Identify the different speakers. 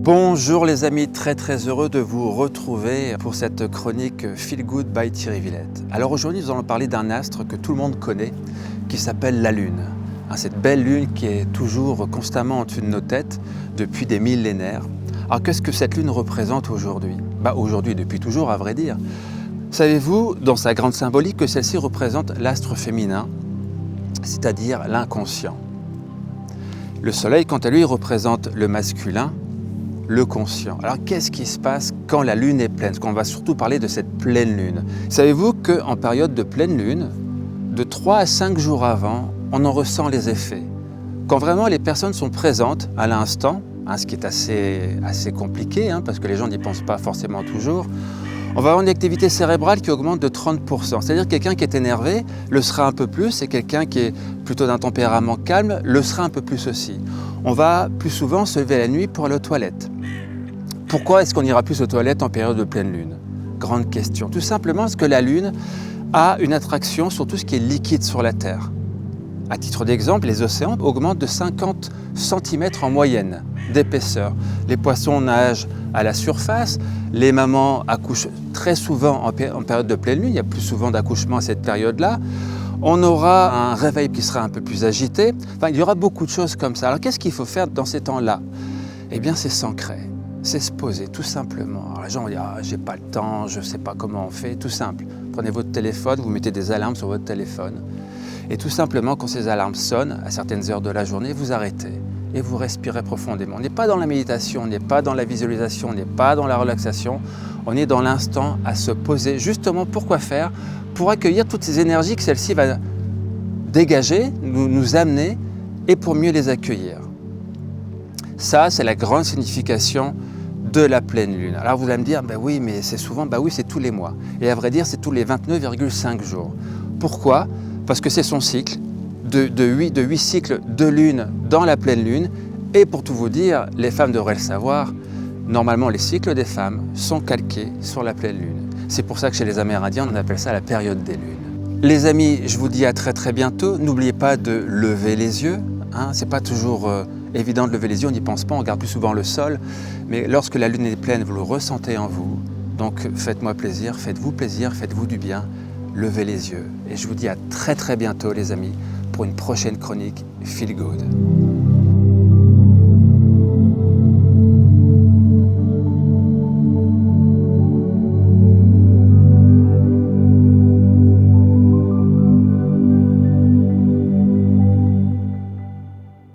Speaker 1: Bonjour les amis, très heureux de vous retrouver pour cette chronique Feel Good by Thierry Villette. Alors aujourd'hui nous allons parler d'un astre que tout le monde connaît qui s'appelle la Lune. Cette belle Lune qui est toujours constamment en dessus de nos têtes depuis des millénaires. Alors qu'est-ce que cette Lune représente aujourd'hui? Aujourd'hui depuis toujours à vrai dire. Savez-vous dans sa grande symbolique que celle-ci représente l'astre féminin, c'est-à-dire l'inconscient. Le Soleil quant à lui représente le masculin, le conscient. Alors qu'est-ce qui se passe quand la Lune est pleine? Parce qu'on va surtout parler de cette pleine Lune. Savez-vous qu'en période de pleine Lune, de 3 à 5 jours avant, on en ressent les effets. Quand vraiment les personnes sont présentes à l'instant, ce qui est assez compliqué, parce que les gens n'y pensent pas forcément toujours, on va avoir une activité cérébrale qui augmente de 30%. C'est-à-dire que quelqu'un qui est énervé le sera un peu plus, et quelqu'un qui est plutôt d'un tempérament calme le sera un peu plus aussi. On va plus souvent se lever la nuit pour aller aux toilettes. Pourquoi est-ce qu'on ira plus aux toilettes en période de pleine lune? Grande question. Tout simplement parce que la Lune a une attraction sur tout ce qui est liquide sur la Terre. À titre d'exemple, les océans augmentent de 50 cm en moyenne d'épaisseur. Les poissons nagent à la surface, les mamans accouchent très souvent en période de pleine lune, il y a plus souvent d'accouchements à cette période-là. On aura un réveil qui sera un peu plus agité, il y aura beaucoup de choses comme ça. Alors qu'est-ce qu'il faut faire dans ces temps-là? Eh bien c'est s'ancrer, c'est se poser tout simplement. Alors les gens vont dire « j'ai pas le temps, je sais pas comment on fait », tout simple. Prenez votre téléphone, vous mettez des alarmes sur votre téléphone et tout simplement quand ces alarmes sonnent à certaines heures de la journée, vous arrêtez et vous respirez profondément. On n'est pas dans la méditation, on n'est pas dans la visualisation, on n'est pas dans la relaxation, on est dans l'instant à se poser justement pour quoi faire? Pour accueillir toutes ces énergies que celle-ci va dégager, nous amener et pour mieux les accueillir. Ça, c'est la grande signification de la pleine lune. Alors vous allez me dire, oui, mais c'est souvent, oui, c'est tous les mois. Et à vrai dire, c'est tous les 29,5 jours. Pourquoi? Parce que c'est son cycle de 8 cycles de lune dans la pleine lune. Et pour tout vous dire, les femmes devraient le savoir, normalement les cycles des femmes sont calqués sur la pleine lune. C'est pour ça que chez les Amérindiens, on appelle ça la période des lunes. Les amis, je vous dis à très bientôt. N'oubliez pas de lever les yeux. C'est pas toujours évident de lever les yeux, on n'y pense pas, on regarde plus souvent le sol. Mais lorsque la lune est pleine, vous le ressentez en vous. Donc faites-moi plaisir, faites-vous plaisir, faites-vous du bien. Levez les yeux. Et je vous dis à très bientôt les amis pour une prochaine chronique Feel Good.